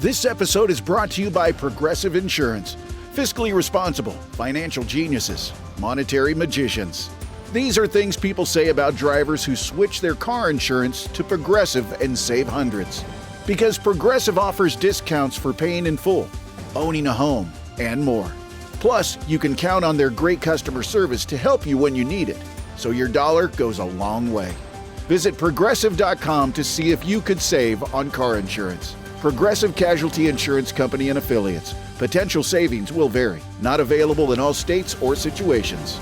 This episode is brought to you by Progressive Insurance. Fiscally responsible, financial geniuses, monetary magicians. These are things people say about drivers who switch their car insurance to Progressive and save hundreds. Because Progressive offers discounts for paying in full, owning a home, and more. Plus, you can count on their great customer service to help you when you need it, so your dollar goes a long way. Visit Progressive.com to see if you could save on car insurance. Progressive Casualty Insurance Company and Affiliates. Potential savings will vary. Not available in all states or situations.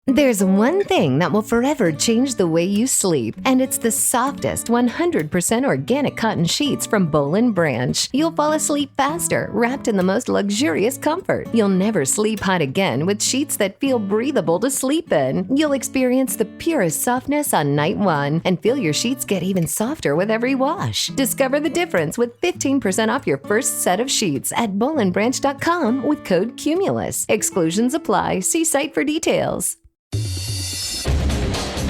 There's one thing that will forever change the way you sleep, and it's the softest 100% organic cotton sheets from Boll & Branch. You'll fall asleep faster, wrapped in the most luxurious comfort. You'll never sleep hot again with sheets that feel breathable to sleep in. You'll experience the purest softness on night one and feel your sheets get even softer with every wash. Discover the difference with 15% off your first set of sheets at bollandbranch.com with code CUMULUS. Exclusions apply. See site for details.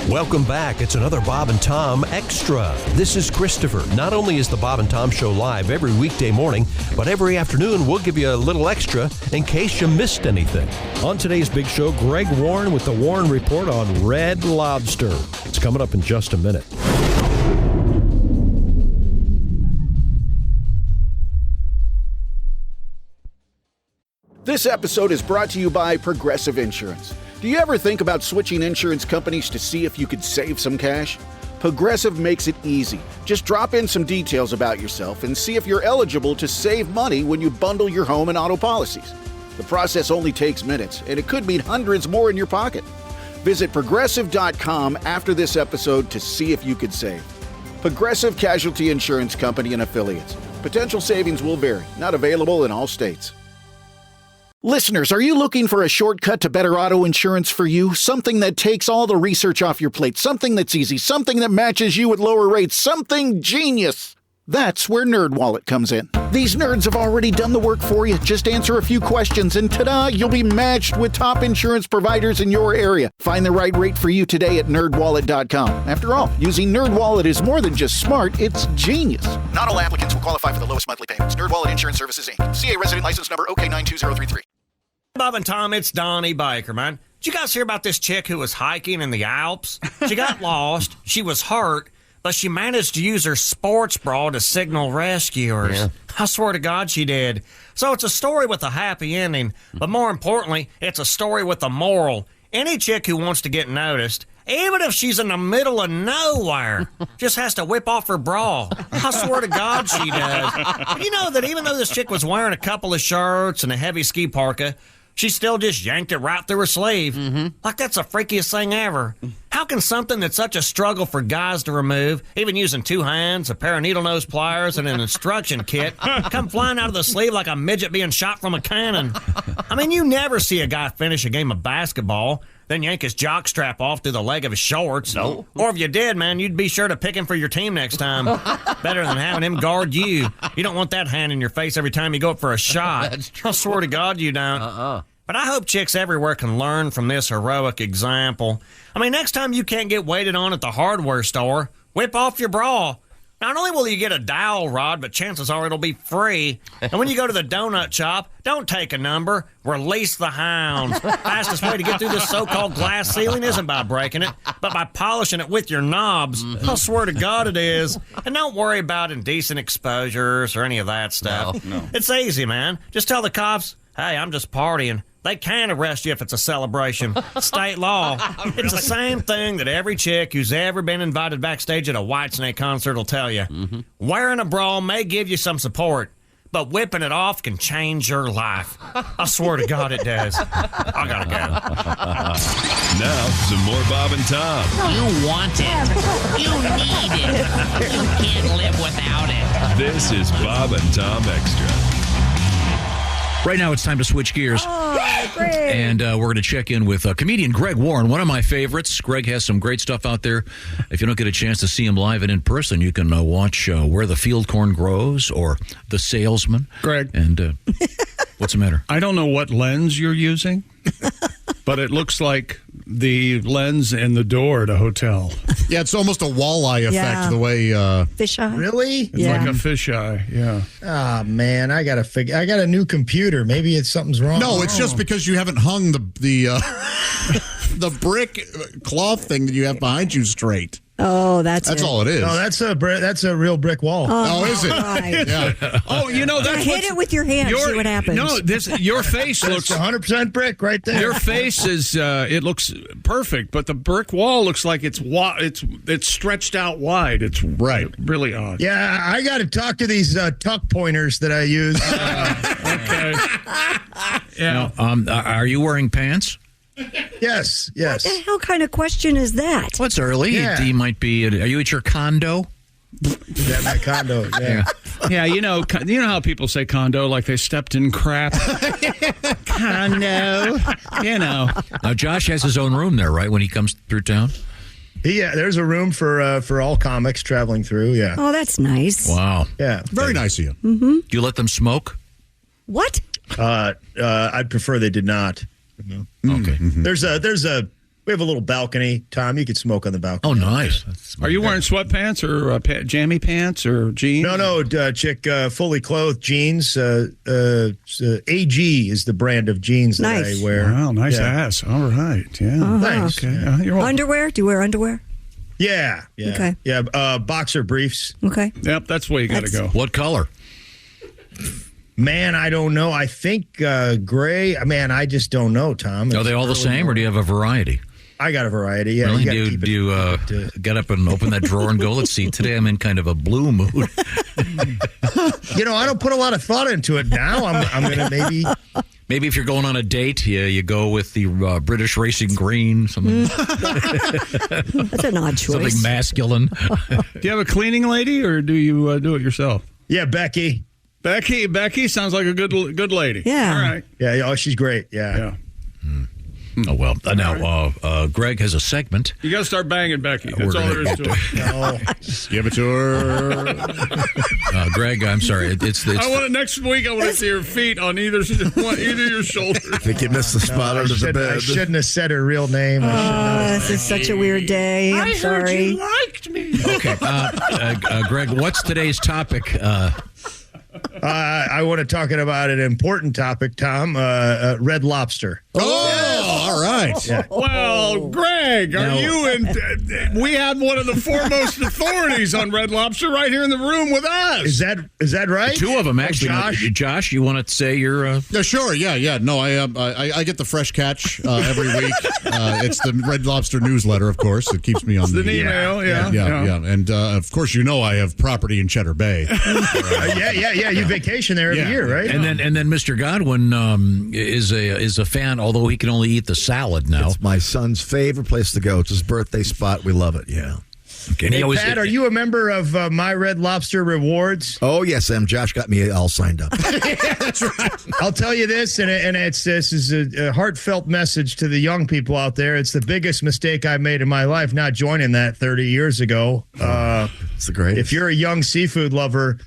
Welcome back. It's another Bob and Tom Extra. This is Christopher. Not only is the Bob and Tom Show live every weekday morning, but every afternoon we'll give you a little extra in case you missed anything. On today's big show, Greg Warren with the Warren Report on Red Lobster. It's coming up in just a minute. This episode is brought to you by Progressive Insurance. Do you ever think about switching insurance companies to see if you could save some cash? Progressive makes it easy. Just drop in some details about yourself and see if you're eligible to save money when you bundle your home and auto policies. The process only takes minutes, and it could mean hundreds more in your pocket. Visit Progressive.com after this episode to see if you could save. Progressive Casualty Insurance Company and Affiliates. Potential savings will vary. Not available in all states. Listeners, are you looking for a shortcut to better auto insurance for you? Something that takes all the research off your plate, something that's easy, something that matches you with lower rates, something genius. That's where NerdWallet comes in. These nerds have already done the work for you. Just answer a few questions and ta-da, you'll be matched with top insurance providers in your area. Find the right rate for you today at nerdwallet.com. After all, using NerdWallet is more than just smart, it's genius. Not all applicants will qualify for the lowest monthly payments. NerdWallet Insurance Services, Inc. CA resident license number OK92033. Bob and Tom, it's Donnie Baker, man. Did you guys hear about this chick who was hiking in the Alps? She got lost, she was hurt, but she managed to use her sports bra to signal rescuers. Yeah. I swear to God she did. So it's a story with a happy ending, but more importantly, it's a story with a moral. Any chick who wants to get noticed, even if she's in the middle of nowhere, just has to whip off her bra. I swear to God she does. But you know that even though this chick was wearing a couple of shirts and a heavy ski parka, she still just yanked it right through her sleeve. Like that's the freakiest thing ever. How can something that's such a struggle for guys to remove, even using two hands, a pair of needle nose pliers, and an instruction kit, come flying out of the sleeve like a midget being shot from a cannon? I mean, you never see a guy finish a game of basketball, then yank his jockstrap off through the leg of his shorts. No. Or if you did, man, you'd be sure to pick him for your team next time. Better than having him guard you. You don't want that hand in your face every time you go up for a shot. That's true. I swear to God you don't. But I hope chicks everywhere can learn from this heroic example. I mean, next time you can't get waited on at the hardware store, whip off your bra. Not only will you get a dowel rod, but chances are it'll be free. And when you go to the donut shop, don't take a number. Release the hounds. Fastest way to get through this so-called glass ceiling isn't by breaking it, but by polishing it with your knobs. I swear to God it is. And don't worry about indecent exposures or any of that stuff. No. It's easy, man. Just tell the cops, hey, I'm just partying. They can arrest you if it's a celebration. State law. Really? It's the same thing that every chick who's ever been invited backstage at a Whitesnake concert will tell you. Wearing a bra may give you some support, but whipping it off can change your life. I swear to God it does. I gotta go. Now, some more Bob and Tom. You want it. You need it. You can't live without it. This is Bob and Tom Extra. Right now, it's time to switch gears. Oh, great. And we're going to check in with comedian Greg Warren, one of my favorites. Greg has some great stuff out there. If you don't get a chance to see him live and in person, you can watch Where the Field Corn Grows or The Salesman. Greg. And what's the matter? I don't know what lens you're using, but it looks like the lens and the door at a hotel. Yeah, it's almost a walleye effect Yeah. the way. Fisheye. Really? It's like a fisheye. Yeah. Ah, man, I got a new computer. Maybe something's wrong. No, it's just because you haven't hung the the brick cloth thing that you have behind you straight. Oh, that's all it is. No, that's a real brick wall. Oh, is it? Right. Yeah. Oh, that's hit it with your hand. See what happens. No, your face looks 100% brick right there. Your face is it looks perfect, but the brick wall looks like it's stretched out wide. It's really odd. Yeah, I got to talk to these tuck pointers that I use. Okay. Yeah. Now, are you wearing pants? Yes. What the hell kind of question is that? Well, it's early. Yeah. You might be. Are you at your condo? Yeah, my condo. Yeah. Yeah, you know how people say condo like they stepped in crap. Condo, Now, Josh has his own room there, right? When he comes through town. Yeah, there's a room for all comics traveling through. Yeah. Oh, that's nice. Wow. Yeah. Very nice of you. Mm-hmm. Do you let them smoke? What? I'd prefer they did not. Okay. Mm-hmm. We have a little balcony, Tom. You could smoke on the balcony. Oh, nice. Are you wearing sweatpants or jammy pants or jeans? No, chick, fully clothed jeans. AG is the brand of jeans that Nice. I wear. Wow, nice ass. All right, yeah. Nice. Okay, Yeah. you're welcome. Underwear? Do you wear underwear? Yeah. Okay. Yeah. Boxer briefs. Okay. Yep, that's the way you got to go. What color? Man, I don't know. I think gray. Man, I just don't know, Tom. Are they all the same, or do you have a variety? I got a variety. Yeah. Really? You gotta Do keep it- you get up and open that drawer and go, let's see, today I'm in kind of a blue mood. I don't put a lot of thought into it now. I'm going to maybe. Maybe if you're going on a date, you go with the British Racing Green, something, That's an odd choice. something masculine. Do you have a cleaning lady or do you do it yourself? Yeah, Becky. Becky sounds like a good lady. Yeah. All right. Yeah. Oh, she's great. Yeah. Yeah. Oh, well. Now, Greg has a segment. You got to start banging Becky. We're That's all there is gonna to it. No. Give it to her. Greg, I'm sorry. It's I want it next week. I want to see her feet on either your shoulders. I think you missed the spot under the I bed. shouldn't have said her real name. This is such a weird day. I'm sorry. liked me. okay. Greg, what's today's topic? I want to talk about an important topic, Tom. Red Lobster. Oh, all right. Yeah. Well, Greg, are Now- you in? We have one of the foremost authorities on Red Lobster right here in the room with us. Is that right? Two of them, actually. Josh, you want to say you're... Yeah, sure. Yeah. No, I get the fresh catch every week. It's the Red Lobster newsletter, of course. It keeps me on It's an email, Yeah. And of course, I have property in Cheddar Bay. Yeah. You vacation there every year, right? And then Mr. Godwin is a fan, although he can only eat the salad now. It's my son's favorite place to go. It's his birthday spot. We love it. Yeah. Okay. And he Hey, always- Pat, are you a member of My Red Lobster Rewards? Oh, yes, Sam. Josh got me all signed up. That's right. I'll tell you this, and this is a heartfelt message to the young people out there. It's the biggest mistake I made in my life, not joining that 30 years ago. It's the greatest. If you're a young seafood lover,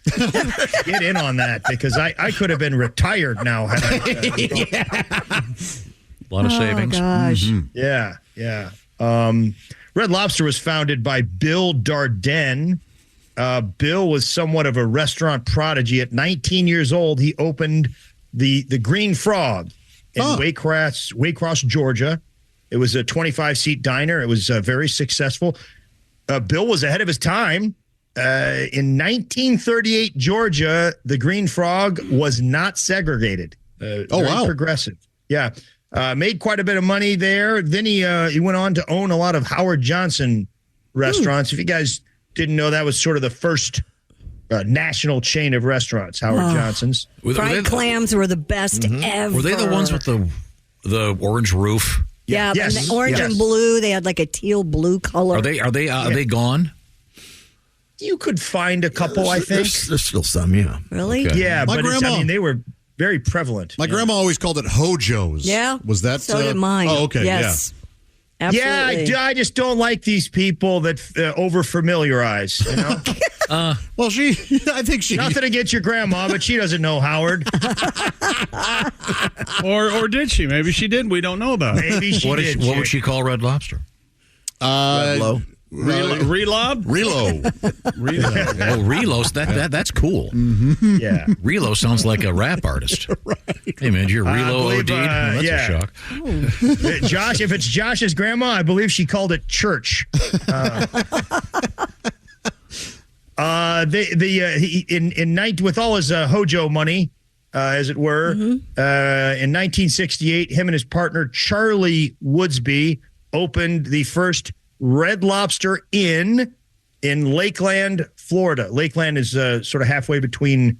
get in on that, because I could have been retired now. Had I, a lot of savings. Oh, gosh. Yeah. Red Lobster was founded by Bill Darden. Bill was somewhat of a restaurant prodigy. At 19 years old, he opened the Green Frog in Waycross, Georgia. It was a 25-seat diner. It was very successful. Bill was ahead of his time. In 1938, Georgia, the Green Frog was not segregated. Very progressive. Yeah. Made quite a bit of money there. Then he went on to own a lot of Howard Johnson restaurants. If you guys didn't know, that was sort of the first national chain of restaurants, Howard Johnson's. Fried clams were the best ever. Were they the ones with the orange roof? Yeah, Yes. and the orange Yes. and blue. They had like a teal blue color. Are they gone? You could find a couple, I think. There's still some, yeah. Really? Okay. Yeah, My but grandma- they were very prevalent. My grandma always called it Hojo's. Yeah. Was that? So did mine. Oh, okay. Yes. Yeah, Absolutely. I just don't like these people that over familiarize. You know? Well, I think she. Nothing against your grandma, but she doesn't know Howard. Or did she? Maybe she did. We don't know about it. Maybe she did. What would she call Red Lobster? Low. Relob? Relo. Oh, Relo's that's cool. Mm-hmm. Yeah. Relo sounds like a rap artist. Right. Hey man, you're Relo OD'd? That's a shock. Josh, if it's Josh's grandma, I believe she called it church. With all his Hojo money, as it were, in 1968, him and his partner Charlie Woodsby opened the first Red Lobster Inn in Lakeland, Florida. Lakeland is sort of halfway between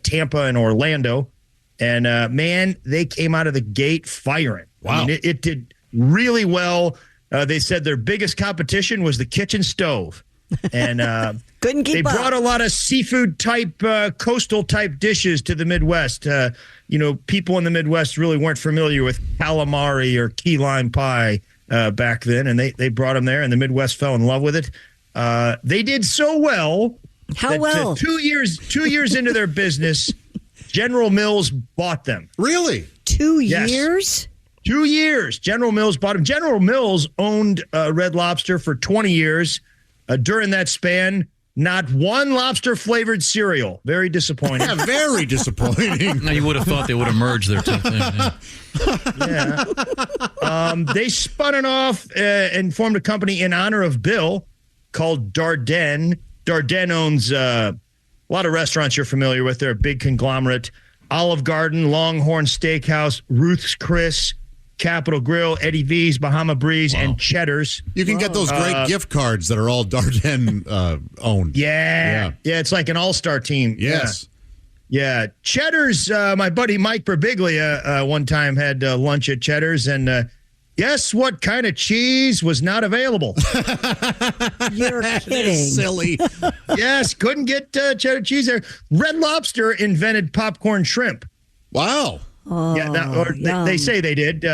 Tampa and Orlando. And, man, they came out of the gate firing. Wow. I mean, it did really well. They said their biggest competition was the kitchen stove. And couldn't keep they brought a lot of seafood type, coastal type dishes to the Midwest. People in the Midwest really weren't familiar with calamari or key lime pie back then, and they brought them there, and the Midwest fell in love with it. They did so well. How well? 2 years into their business, General Mills bought them. Really? 2 Yes. years? 2 years. General Mills bought them. General Mills owned Red Lobster for 20 years. During that span, not one lobster-flavored cereal. Very disappointing. Yeah, very disappointing. Now, you would have thought they would have merged their two things. Yeah. They spun it off and formed a company in honor of Bill called Darden. Darden owns a lot of restaurants you're familiar with. They're a big conglomerate. Olive Garden, Longhorn Steakhouse, Ruth's Chris, Capitol Grill, Eddie V's, Bahama Breeze, and Cheddar's. You can get those great gift cards that are all Darden owned. Yeah. It's like an all-star team. Yes. Yeah. Cheddar's, my buddy Mike Birbiglia one time had lunch at Cheddar's, and guess what kind of cheese was not available? You're kidding. Silly. Yes, couldn't get cheddar cheese there. Red Lobster invented popcorn shrimp. Wow. Oh, Yeah, they say they did.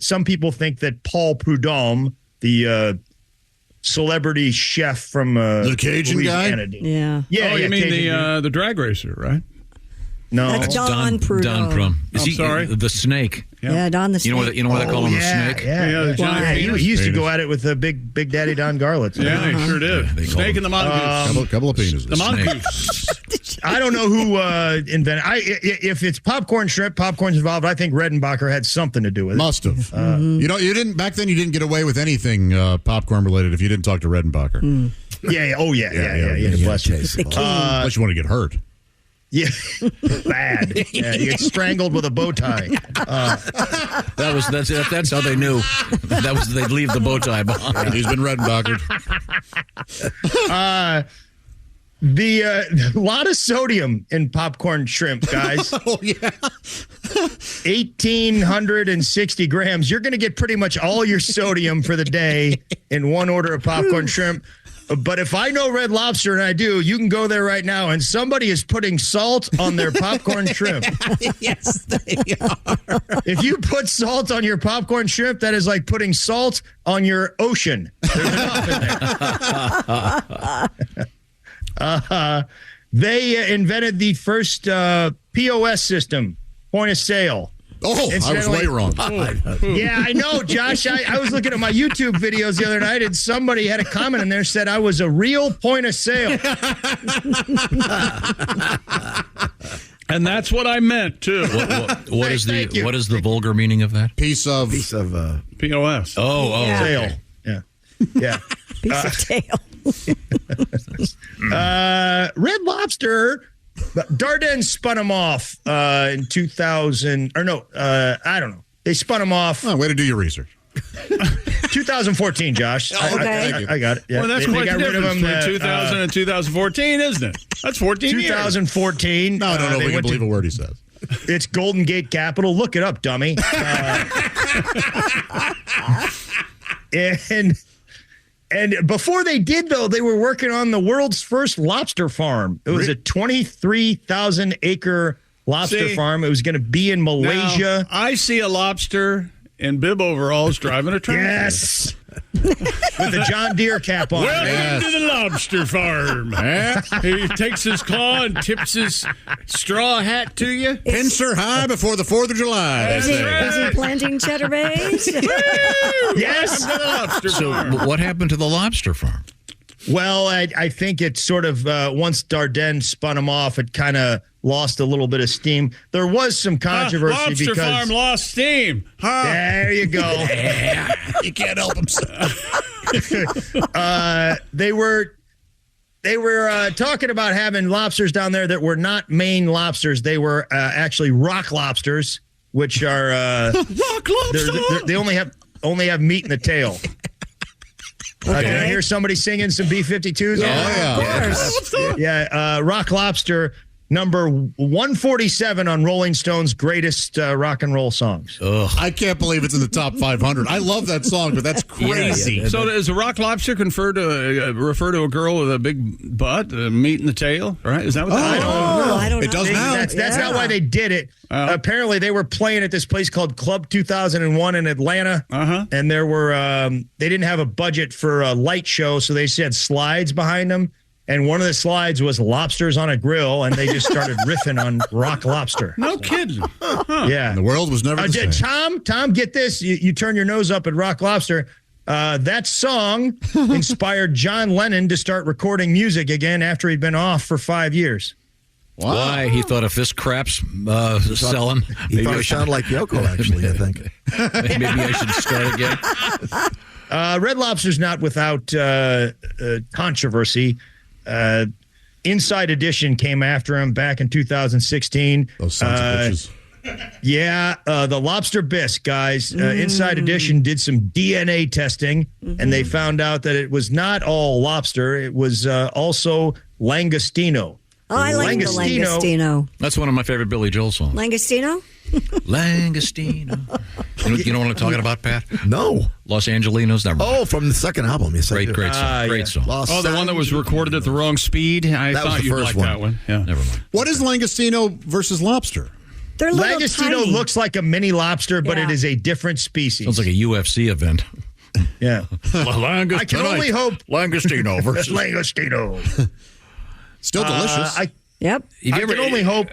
Some people think that Paul Prudhomme, the celebrity chef from the Cajun Louisiana, guy. did. Yeah. You mean Cajun the drag racer, right? No, That's Don Prudhomme. Don Prum. I'm sorry? The snake. Yeah, Don the Snake. You know why they call him the snake? Yeah, the giant penis. he used to go at it with Big Daddy Don Garlitz. Yeah, he sure did. They call Snake him- and the mongoose. Couple of penises. The mongoose. I don't know who invented. If it's popcorn shrimp, popcorn's involved. I think Redenbacher had something to do with it. Must have. You didn't back then. You didn't get away with anything popcorn related if you didn't talk to Redenbacher. Yeah. Oh yeah. Bless you. Unless you want to get hurt. Yeah, bad. Yeah, you get strangled with a bow tie. That's how they knew. They'd leave the bow tie behind. He's been Redenbachered. The lot of sodium in popcorn shrimp, guys. Oh yeah, 1,860 grams. You're going to get pretty much all your sodium for the day in one order of popcorn shrimp. But if I know Red Lobster, and I do, you can go there right now, and somebody is putting salt on their popcorn shrimp. yes, they are. If you put salt on your popcorn shrimp, that is like putting salt on your ocean. There's enough in there. They invented the first POS system, point of sale. Oh, I was way wrong. Yeah, I know, Josh. I was looking at my YouTube videos the other night, and somebody had a comment in there said I was a real point of sale. And that's what I meant too. What is the vulgar meaning of that? Piece of POS. Oh, Yeah. Sale. Yeah. Piece of tail. Red Lobster, Darden spun them off in 2000. Or no, I don't know. They spun them off. Oh, way to do your research. 2014, Josh. Okay. I got it. Yeah. Well, that's They quite got the rid of difference them. between 2000 and 2014, isn't it? That's 14 years. 2014. No, I don't know. We can believe a word he says. It's Golden Gate Capital. Look it up, dummy. And before they did, though, they were working on the world's first lobster farm. It was a 23,000-acre lobster farm. It was going to be in Malaysia. Now, I see a lobster in bib overalls driving a tractor. Yes. with the John Deere cap on. Welcome to the lobster farm. He takes his claw and tips his straw hat to you. Pincer high before the 4th of July. Is he planting cheddar bays? Yes. Welcome to the lobster So, farm. what happened to the lobster farm? Well, I think it sort of, once Dardenne spun him off, it kind of lost a little bit of steam. There was some controversy Lobster because... farm lost steam. There you go. You can't help himself. They were talking about having lobsters down there that were not Maine lobsters. They were actually rock lobsters, which are Rock lobster. they only have meat in the tail. Did I hear somebody singing some B-52s? Yeah, Rock Lobster, number 147 on Rolling Stone's greatest rock and roll songs. I can't believe it's in the top 500. I love that song, but that's crazy. So does a rock lobster refer to a girl with a big butt, meat in the tail? Right? Is that what that is? I don't know. It does now. That's not why they did it. Apparently, they were playing at this place called Club 2001 in Atlanta, and there were they didn't have a budget for a light show, so they said slides behind them. And one of the slides was lobsters on a grill, and they just started riffing on Rock Lobster. No kidding. Yeah. The world was never the same. Tom, get this. You turn your nose up at Rock Lobster. That song inspired John Lennon to start recording music again after he'd been off for 5 years. Wow. Why? He thought if this crap's selling, He thought it sounded like Yoko, actually, I think. maybe I should start again. Red Lobster's not without controversy. Inside Edition came after him back in 2016. Those sons of bitches. Yeah, the lobster bisque, guys. Inside Edition did some DNA testing, and they found out that it was not all lobster. It was also Langostino. Oh, I like the Langostino. That's one of my favorite Billy Joel songs. Langostino? Langostino. You know what I'm talking about, Pat? No. Los Angelinos. Never mind. Oh, from the second album. Yes, I do. Great song. Great song. Los The one that was recorded at the wrong speed? I That was thought the you'd first like one. that one. Yeah. Never mind. What is Langostino versus lobster? They're little Langostino tiny. looks like a mini lobster, but Yeah. it is a different species. Sounds like a UFC event. Yeah. I can only hope Langostino versus Langostino. Still delicious. Yep. I can only hope.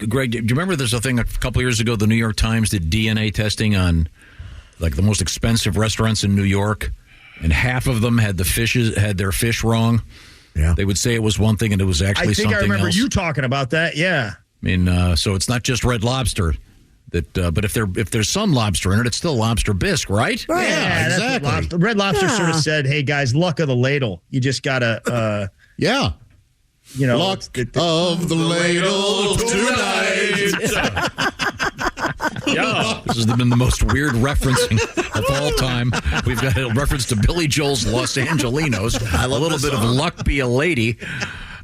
Greg, do you remember there's a thing a couple years ago? The New York Times did DNA testing on like the most expensive restaurants in New York, and half of them had their fish wrong. Yeah, they would say it was one thing and it was actually I think something I remember else. you talking about that. Yeah. I mean, so it's not just Red Lobster. But if there's some lobster in it, it's still lobster bisque, right? Right. Yeah, exactly. Red Lobster sort of said, "Hey guys, luck of the ladle. You just gotta, yeah, you know, luck of the ladle tonight." Yeah. This has been the most weird referencing of all time. We've got a reference to Billy Joel's Los Angelinos. A little bit of luck be a lady.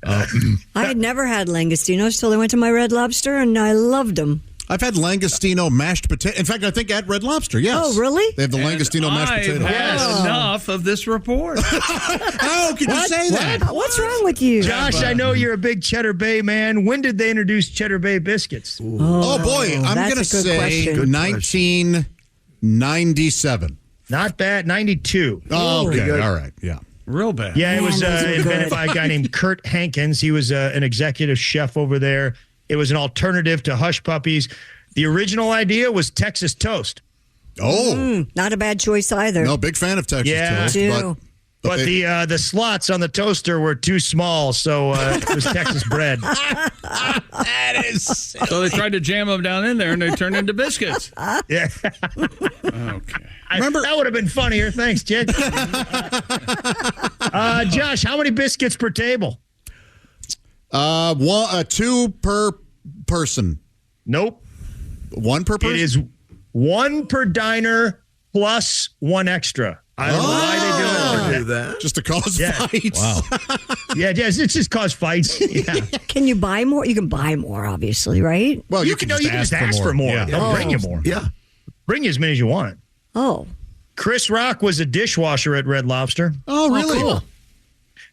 I had never had Langostinos till I went to my Red Lobster, and I loved them. I've had Langostino mashed potato. In fact, I think at Red Lobster, yes. Oh, really? They have the Langostino mashed potato. I've had enough of this report. How could you say that? What's wrong with you? Josh, I know you're a big Cheddar Bay man. When did they introduce Cheddar Bay biscuits? Oh, boy. I'm that's going to a good say question. 1997. Not bad. 92. Oh, okay. All right. Yeah. Real bad. Yeah, it was those are invented good. by a guy named Kurt Hankins. He was an executive chef over there. It was an alternative to Hush Puppies. The original idea was Texas toast. Oh. Not a bad choice either. No, big fan of Texas Yeah. toast. Too. But the slots on the toaster were too small, so it was Texas bread. That is. So they tried to jam them down in there, and they turned into biscuits. Yeah. Okay. Remember- that would have been funnier. Thanks, Jed. Josh, how many biscuits per table? Two per person. Nope. One per person? It is one per diner plus one extra. I don't know why they do it. Just to cause fights. Wow. Yeah, it's just cause fights. Yeah. Can you buy more? You can buy more, obviously, right? Well, you can just ask for more. Yeah. They'll bring you more. Yeah. Bring you as many as you want. Oh. Chris Rock was a dishwasher at Red Lobster. Oh, really? cool.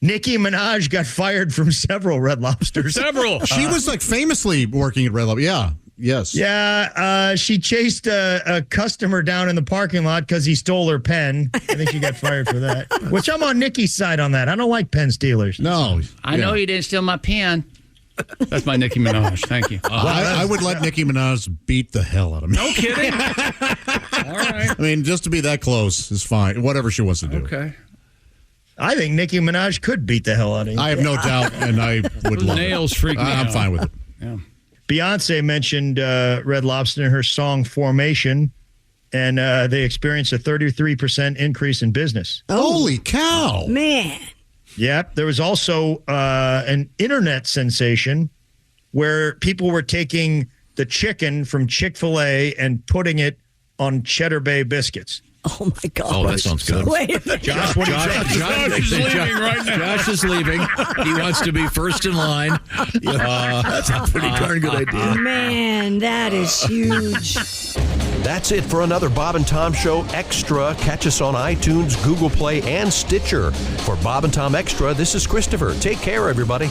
Nicki Minaj got fired from several Red Lobsters. Several. She was like famously working at Red Lobster. Yeah. Yes. Yeah, she chased a customer down in the parking lot because he stole her pen. I think she got fired for that. Which I'm on Nikki's side on that. I don't like pen stealers. No. I know you didn't steal my pen. That's my Nicki Minaj. Thank you. Well, I would let Nicki Minaj beat the hell out of me. No kidding. All right. I mean, just to be that close is fine. Whatever she wants to do. Okay. I think Nicki Minaj could beat the hell out of you. I have no doubt, and I would love nails it. freak me I'm out. fine with it. Yeah. Beyonce mentioned Red Lobster in her song Formation, and they experienced a 33% increase in business. Holy cow. Man. Yep. There was also an internet sensation where people were taking the chicken from Chick-fil-A and putting it on Cheddar Bay biscuits. Oh, my God. Oh, that sounds good. Wait a minute. Josh is leaving right now. Josh is leaving. He wants to be first in line. That's a pretty darn good idea. Man, that is huge. That's it for another Bob and Tom Show Extra. Catch us on iTunes, Google Play, and Stitcher. For Bob and Tom Extra, this is Christopher. Take care, everybody.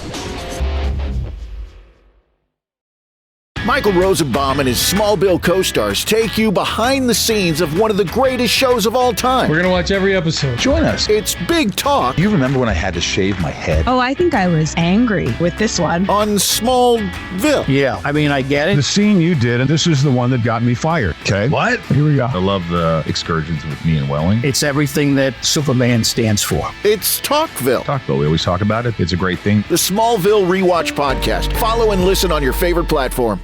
Michael Rosenbaum and his Smallville co-stars take you behind the scenes of one of the greatest shows of all time. We're going to watch every episode. Join us. It's Big Talk. You remember when I had to shave my head? Oh, I think I was angry with this one. On Smallville. Yeah, I mean, I get it. The scene you did, and this is the one that got me fired. Okay. What? Here we go. I love the excursions with me and Welling. It's everything that Superman stands for. It's Talkville. Talkville, we always talk about it. It's a great thing. The Smallville Rewatch Podcast. Follow and listen on your favorite platform.